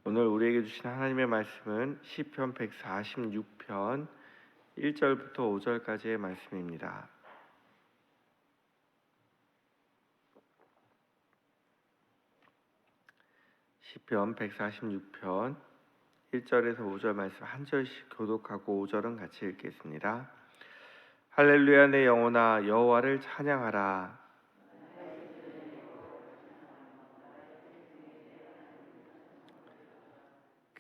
오늘 우리에게 주신 하나님의 말씀은 시편 146편 1절부터 5절까지의 말씀입니다. 시편 146편 1절에서 5절 말씀 한 절씩 교독하고 5절은 같이 읽겠습니다. 할렐루야, 내 영혼아 여호와를 찬양하라.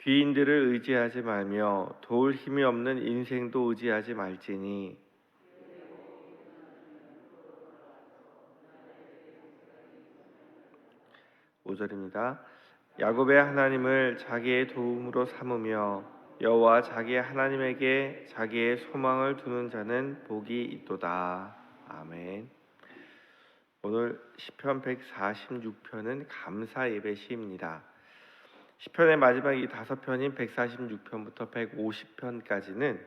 귀인들을 의지하지 말며 도울 힘이 없는 인생도 의지하지 말지니, 5절입니다. 야곱의 하나님을 자기의 도움으로 삼으며 여호와 자기의 하나님에게 자기의 소망을 두는 자는 복이 있도다. 아멘. 오늘 시편 146편은 감사 예배 시입니다. 시편의 마지막 이 5편인 146편부터 150편까지는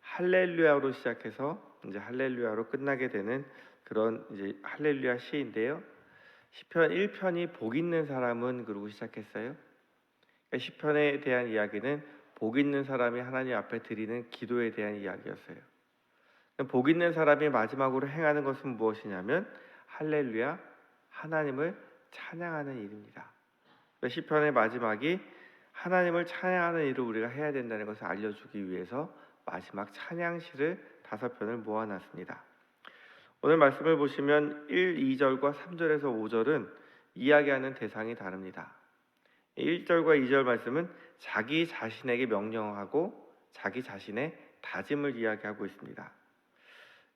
할렐루야로 시작해서 이제 할렐루야로 끝나게 되는 그런 이제 할렐루야 시인데요. 시편 1편이 복 있는 사람은 그러고 시작했어요. 그러니까 시편에 대한 이야기는 복 있는 사람이 하나님 앞에 드리는 기도에 대한 이야기였어요. 복 있는 사람이 마지막으로 행하는 것은 무엇이냐면 할렐루야, 하나님을 찬양하는 일입니다. 시편의 마지막이 하나님을 찬양하는 일을 우리가 해야 된다는 것을 알려주기 위해서 마지막 찬양시를 5편을 모아놨습니다. 오늘 말씀을 보시면 1, 2절과 3절에서 5절은 이야기하는 대상이 다릅니다. 1절과 2절 말씀은 자기 자신에게 명령하고 자기 자신의 다짐을 이야기하고 있습니다.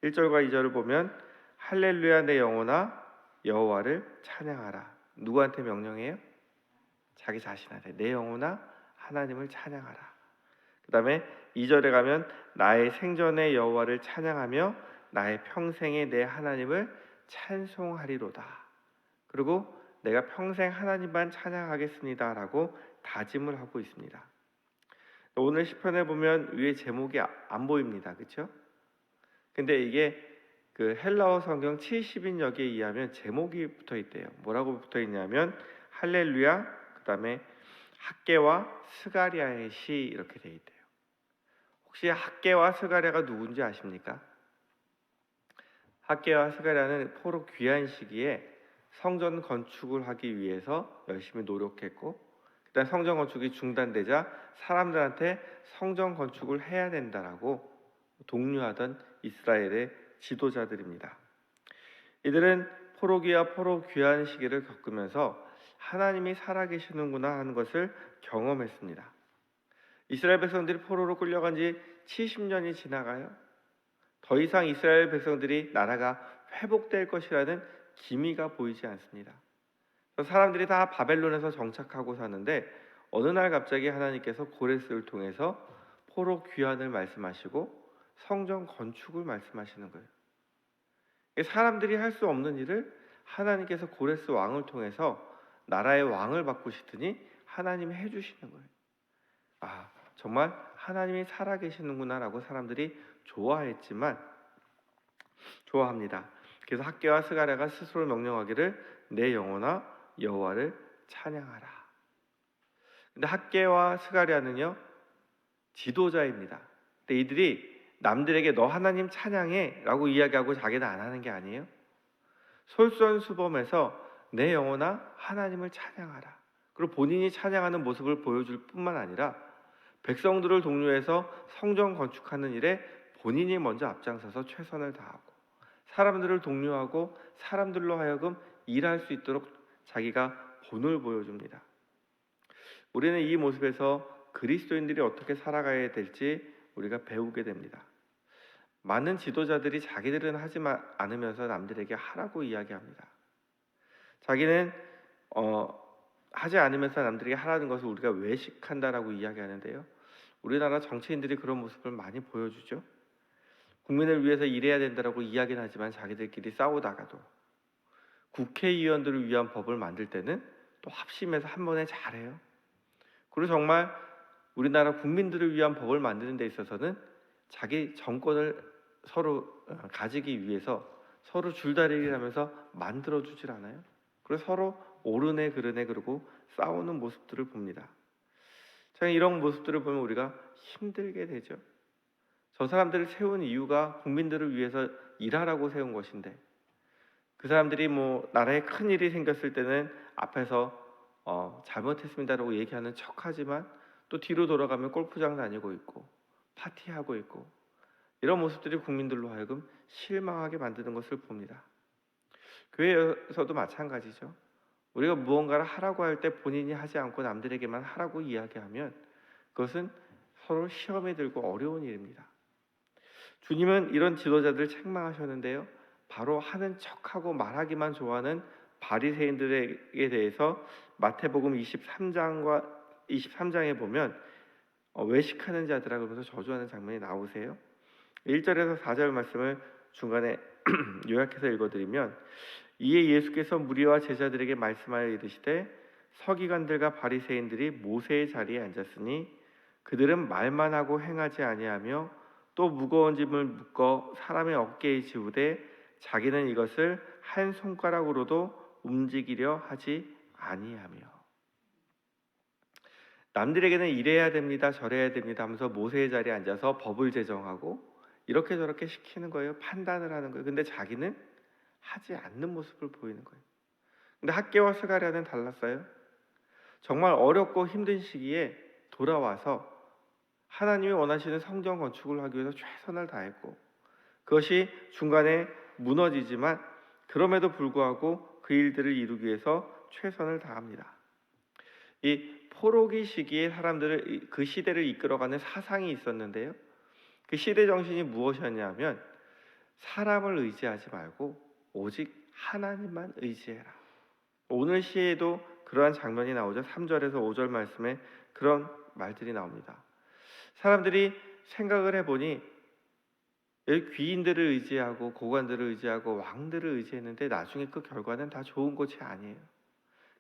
1절과 2절을 보면 할렐루야, 내 영혼아 여호와를 찬양하라. 누구한테 명령해요? 자기 자신한테. 내 영혼아 하나님을 찬양하라. 그 다음에 2절에 가면 나의 생전에 여호와를 찬양하며 나의 평생에 내 하나님을 찬송하리로다. 그리고 내가 평생 하나님만 찬양하겠습니다 라고 다짐을 하고 있습니다. 오늘 시편에 보면 위에 제목이 안 보입니다. 그렇죠? 근데 이게 그 헬라어 성경 70인역에 의하면 제목이 붙어 있대요. 뭐라고 붙어 있냐면 할렐루야, 그 다음에 학개와 스가랴의 시 이렇게 돼 있대요. 혹시 학개와 스가랴가 누군지 아십니까? 학개와 스가랴는 포로 귀한 시기에 성전 건축을 하기 위해서 열심히 노력했고, 그다음 성전 건축이 중단되자 사람들한테 성전 건축을 해야 된다라고 독려하던 이스라엘의 지도자들입니다. 이들은 포로기와 포로 귀한 시기를 겪으면서 하나님이 살아계시는구나 하는 것을 경험했습니다. 이스라엘 백성들이 포로로 끌려간 지 70년이 지나가요. 더 이상 이스라엘 백성들이 나라가 회복될 것이라는 기미가 보이지 않습니다. 사람들이 다 바벨론에서 정착하고 사는데 어느 날 갑자기 하나님께서 고레스를 통해서 포로 귀환을 말씀하시고 성전 건축을 말씀하시는 거예요. 사람들이 할 수 없는 일을 하나님께서 고레스 왕을 통해서 나라의 왕을 바꾸시더니 하나님이 해주시는 거예요. 아, 정말 하나님이 살아계시는구나 라고 사람들이 좋아합니다. 그래서 학개와 스가랴가 스스로 명령하기를 내 영혼아 여호와를 찬양하라. 근데 학개와 스가랴는요 지도자입니다. 근데 이들이 남들에게 너 하나님 찬양해 라고 이야기하고 자기는 안 하는 게 아니에요. 솔선수범해서 내 영혼아 하나님을 찬양하라. 그리고 본인이 찬양하는 모습을 보여줄 뿐만 아니라 백성들을 독려해서 성전 건축하는 일에 본인이 먼저 앞장서서 최선을 다하고 사람들을 독려하고 사람들로 하여금 일할 수 있도록 자기가 본을 보여줍니다. 우리는 이 모습에서 그리스도인들이 어떻게 살아가야 될지 우리가 배우게 됩니다. 많은 지도자들이 자기들은 하지 않으면서 남들에게 하라고 이야기합니다. 자기는 하지 않으면서 남들에게 하라는 것을 우리가 외식한다라고 이야기하는데요. 우리나라 정치인들이 그런 모습을 많이 보여주죠. 국민을 위해서 일해야 된다라고 이야기는 하지만 자기들끼리 싸우다가도 국회의원들을 위한 법을 만들 때는 또 합심해서 한 번에 잘해요. 그리고 정말 우리나라 국민들을 위한 법을 만드는 데 있어서는 자기 정권을 서로 가지기 위해서 서로 줄다리기를 하면서 만들어주질 않아요. 그래서 서로 오르네 그르네 그러고 싸우는 모습들을 봅니다. 참 이런 모습들을 보면 우리가 힘들게 되죠. 저 사람들을 세운 이유가 국민들을 위해서 일하라고 세운 것인데, 그 사람들이 뭐 나라에 큰 일이 생겼을 때는 앞에서 잘못했습니다라고 얘기하는 척하지만 또 뒤로 돌아가면 골프장 다니고 있고 파티하고 있고, 이런 모습들이 국민들로 하여금 실망하게 만드는 것을 봅니다. 교회에서도 마찬가지죠. 우리가 무언가를 하라고 할 때 본인이 하지 않고 남들에게만 하라고 이야기하면 그것은 서로 시험에 들고 어려운 일입니다. 주님은 이런 지도자들을 책망하셨는데요, 바로 하는 척하고 말하기만 좋아하는 바리새인들에게 대해서 마태복음 23장에 보면 외식하는 자들아 그러면서 저주하는 장면이 나오세요. 1절에서 4절 말씀을 중간에 요약해서 읽어드리면, 이에 예수께서 무리와 제자들에게 말씀하여 이르시되 서기관들과 바리새인들이 모세의 자리에 앉았으니 그들은 말만 하고 행하지 아니하며 또 무거운 짐을 묶어 사람의 어깨에 지우되 자기는 이것을 한 손가락으로도 움직이려 하지 아니하며. 남들에게는 이래야 됩니다, 저래야 됩니다 하면서 모세의 자리에 앉아서 법을 제정하고 이렇게 저렇게 시키는 거예요. 판단을 하는 거예요. 근데 자기는 하지 않는 모습을 보이는 거예요. 근데 학개와 스가랴는 달랐어요. 정말 어렵고 힘든 시기에 돌아와서 하나님이 원하시는 성전 건축을 하기 위해서 최선을 다했고, 그것이 중간에 무너지지만 그럼에도 불구하고 그 일들을 이루기 위해서 최선을 다합니다. 이 포로기 시기에 사람들을, 그 시대를 이끌어가는 사상이 있었는데요, 그 시대 정신이 무엇이었냐면 사람을 의지하지 말고 오직 하나님만 의지해라. 오늘 시에도 그러한 장면이 나오죠. 3절에서 5절 말씀에 그런 말들이 나옵니다. 사람들이 생각을 해보니 귀인들을 의지하고 고관들을 의지하고 왕들을 의지했는데 나중에 그 결과는 다 좋은 것이 아니에요.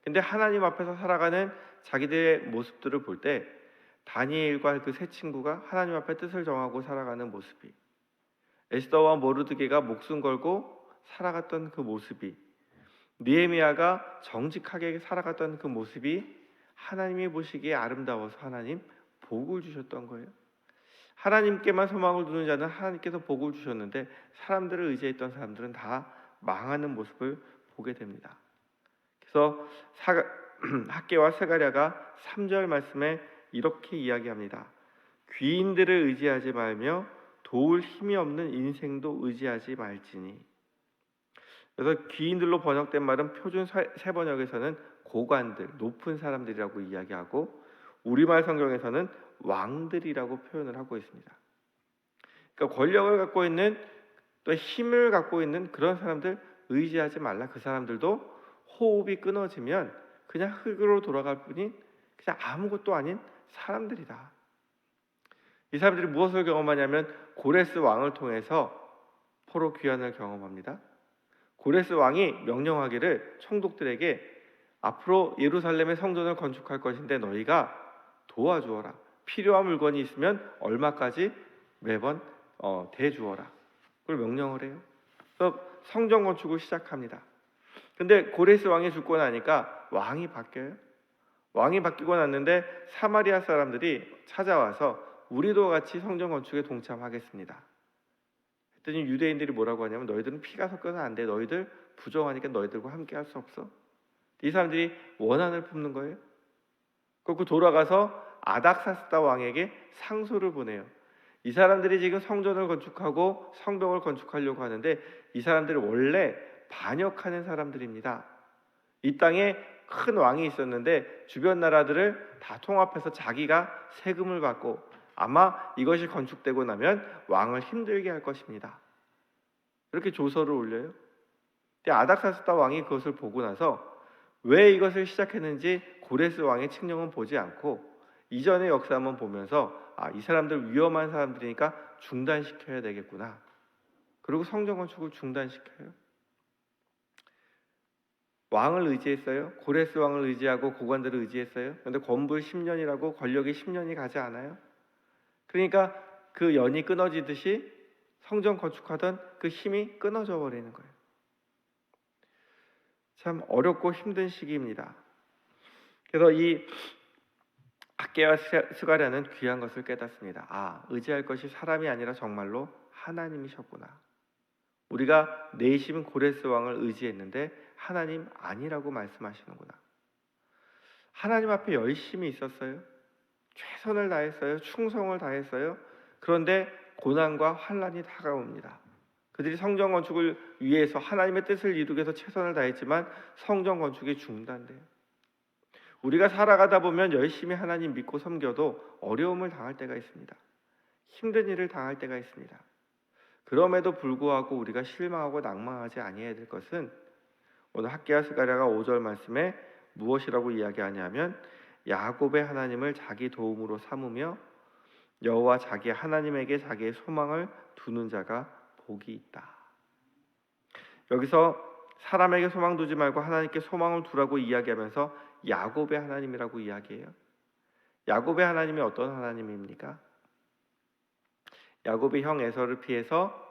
근데 하나님 앞에서 살아가는 자기들의 모습들을 볼 때 다니엘과 그 세 친구가 하나님 앞에 뜻을 정하고 살아가는 모습이, 에스더와 모르드게가 목숨 걸고 살아갔던 그 모습이, 느헤미야가 정직하게 살아갔던 그 모습이 하나님이 보시기에 아름다워서 하나님 복을 주셨던 거예요. 하나님께만 소망을 두는 자는 하나님께서 복을 주셨는데 사람들을 의지했던 사람들은 다 망하는 모습을 보게 됩니다. 그래서 학개와 스가랴가 3절 말씀에 이렇게 이야기합니다. 귀인들을 의지하지 말며 도울 힘이 없는 인생도 의지하지 말지니. 그래서 귀인들로 번역된 말은 표준 새 번역에서는 고관들, 높은 사람들이라고 이야기하고, 우리말 성경에서는 왕들이라고 표현을 하고 있습니다. 그러니까 권력을 갖고 있는, 또 힘을 갖고 있는 그런 사람들 의지하지 말라. 그 사람들도 호흡이 끊어지면 그냥 흙으로 돌아갈 뿐인 그냥 아무것도 아닌 사람들이다. 이 사람들이 무엇을 경험하냐면 고레스 왕을 통해서 포로 귀환을 경험합니다. 고레스 왕이 명령하기를 총독들에게 앞으로 예루살렘의 성전을 건축할 것인데 너희가 도와주어라. 필요한 물건이 있으면 얼마까지 매번 대주어라. 그걸 명령을 해요. 그래서 성전 건축을 시작합니다. 근데 고레스 왕이 죽고 나니까 왕이 바뀌어요. 왕이 바뀌고 났는데 사마리아 사람들이 찾아와서 우리도 같이 성전 건축에 동참하겠습니다. 했더니 유대인들이 뭐라고 하냐면 너희들은 피가 섞여서 안 돼. 너희들 부정하니까 너희들과 함께 할 수 없어. 이 사람들이 원한을 품는 거예요. 그리고 돌아가서 아닥사스다 왕에게 상소를 보내요. 이 사람들이 지금 성전을 건축하고 성벽을 건축하려고 하는데 이 사람들이 원래 반역하는 사람들입니다. 이 땅에 큰 왕이 있었는데 주변 나라들을 다 통합해서 자기가 세금을 받고 아마 이것이 건축되고 나면 왕을 힘들게 할 것입니다. 이렇게 조서를 올려요. 근데 아닥사스다 왕이 그것을 보고 나서 왜 이것을 시작했는지 고레스 왕의 칙령은 보지 않고 이전의 역사만 보면서 이 사람들 위험한 사람들이니까 중단시켜야 되겠구나. 그리고 성전 건축을 중단시켜요. 왕을 의지했어요. 고레스 왕을 의지하고 고관들을 의지했어요. 그런데 권불 10년이라고 권력이 10년이 가지 않아요. 그러니까 그 연이 끊어지듯이 성전 건축하던 그 힘이 끊어져 버리는 거예요. 참 어렵고 힘든 시기입니다. 그래서 이 학개와 스가랴는 귀한 것을 깨닫습니다. 의지할 것이 사람이 아니라 정말로 하나님이셨구나. 우리가 내심 고레스 왕을 의지했는데 하나님 아니라고 말씀하시는구나. 하나님 앞에 열심히 있었어요. 최선을 다했어요. 충성을 다했어요. 그런데 고난과 환난이 다가옵니다. 그들이 성전 건축을 위해서 하나님의 뜻을 이루기 위해서 최선을 다했지만 성전 건축이 중단돼요. 우리가 살아가다 보면 열심히 하나님 믿고 섬겨도 어려움을 당할 때가 있습니다. 힘든 일을 당할 때가 있습니다. 그럼에도 불구하고 우리가 실망하고 낭망하지 아니해야 될 것은 오늘 학개와 스가랴가 5절 말씀에 무엇이라고 이야기하냐면 야곱의 하나님을 자기 도움으로 삼으며 여호와 자기 하나님에게 자기의 소망을 두는 자가 복이 있다. 여기서 사람에게 소망 두지 말고 하나님께 소망을 두라고 이야기하면서 야곱의 하나님이라고 이야기해요. 야곱의 하나님이 어떤 하나님입니까? 야곱이 형 에서를 피해서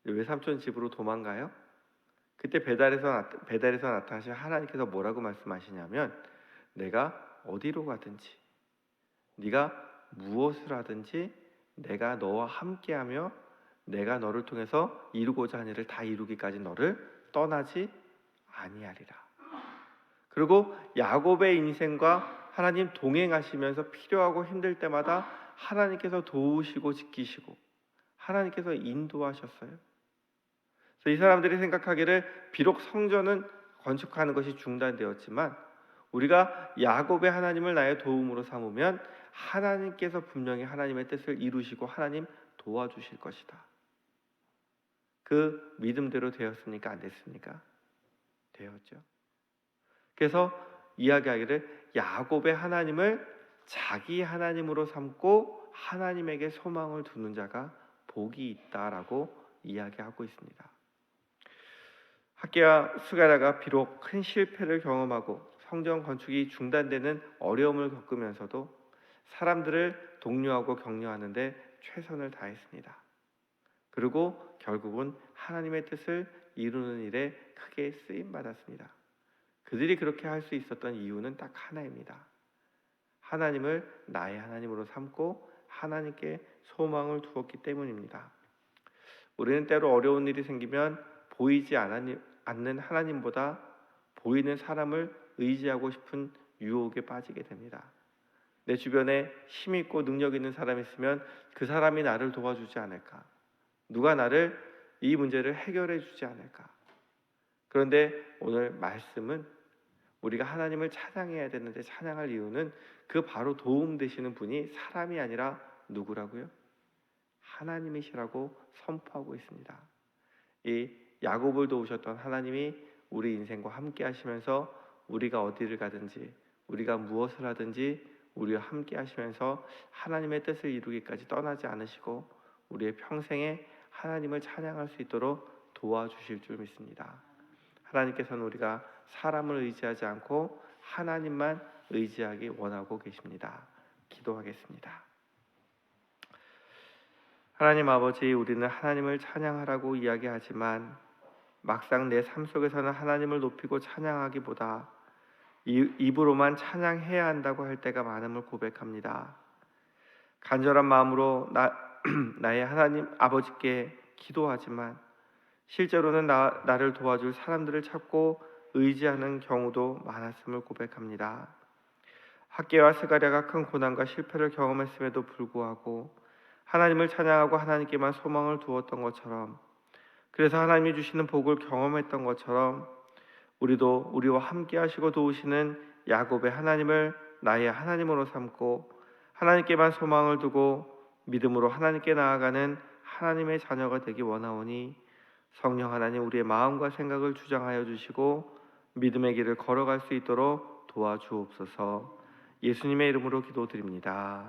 외삼촌 집으로 도망가요. 그때 베델에서 나타나신 하나님께서 뭐라고 말씀하시냐면 내가 어디로 가든지 네가 무엇을 하든지 내가 너와 함께하며 내가 너를 통해서 이루고자 하는 일을 다 이루기까지 너를 떠나지 아니하리라. 그리고 야곱의 인생과 하나님 동행하시면서 필요하고 힘들 때마다 하나님께서 도우시고 지키시고 하나님께서 인도하셨어요. 그래서 이 사람들이 생각하기를 비록 성전은 건축하는 것이 중단되었지만 우리가 야곱의 하나님을 나의 도움으로 삼으면 하나님께서 분명히 하나님의 뜻을 이루시고 하나님 도와주실 것이다. 그 믿음대로 되었습니까? 안 됐습니까? 되었죠. 그래서 이야기하기를 야곱의 하나님을 자기 하나님으로 삼고 하나님에게 소망을 두는 자가 복이 있다라고 이야기하고 있습니다. 학개와 스가랴가 비록 큰 실패를 경험하고 성전 건축이 중단되는 어려움을 겪으면서도 사람들을 독려하고 격려하는데 최선을 다했습니다. 그리고 결국은 하나님의 뜻을 이루는 일에 크게 쓰임 받았습니다. 그들이 그렇게 할 수 있었던 이유는 딱 하나입니다. 하나님을 나의 하나님으로 삼고 하나님께 소망을 두었기 때문입니다. 우리는 때로 어려운 일이 생기면 보이지 않는 하나님보다 보이는 사람을 의지하고 싶은 유혹에 빠지게 됩니다. 내 주변에 힘 있고 능력 있는 사람이 있으면 그 사람이 나를 도와주지 않을까? 누가 나를 이 문제를 해결해 주지 않을까? 그런데 오늘 말씀은 우리가 하나님을 찬양해야 되는데 찬양할 이유는 그 바로 도움 되시는 분이 사람이 아니라 누구라고요? 하나님이시라고 선포하고 있습니다. 이 야곱을 도우셨던 하나님이 우리 인생과 함께 하시면서 우리가 어디를 가든지 우리가 무엇을 하든지 우리와 함께 하시면서 하나님의 뜻을 이루기까지 떠나지 않으시고 우리의 평생에 하나님을 찬양할 수 있도록 도와주실 줄 믿습니다. 하나님께서는 우리가 사람을 의지하지 않고 하나님만 의지하기 원하고 계십니다. 기도하겠습니다. 하나님 아버지, 우리는 하나님을 찬양하라고 이야기하지만 막상 내 삶 속에서는 하나님을 높이고 찬양하기보다 입으로만 찬양해야 한다고 할 때가 많음을 고백합니다. 간절한 마음으로 나의 하나님 아버지께 기도하지만 실제로는 나를 도와줄 사람들을 찾고 의지하는 경우도 많았음을 고백합니다. 학개와 스가랴가 큰 고난과 실패를 경험했음에도 불구하고 하나님을 찬양하고 하나님께만 소망을 두었던 것처럼, 그래서 하나님이 주시는 복을 경험했던 것처럼 우리도 우리와 함께 하시고 도우시는 야곱의 하나님을 나의 하나님으로 삼고 하나님께만 소망을 두고 믿음으로 하나님께 나아가는 하나님의 자녀가 되기 원하오니 성령 하나님, 우리의 마음과 생각을 주장하여 주시고 믿음의 길을 걸어갈 수 있도록 도와주옵소서. 예수님의 이름으로 기도드립니다.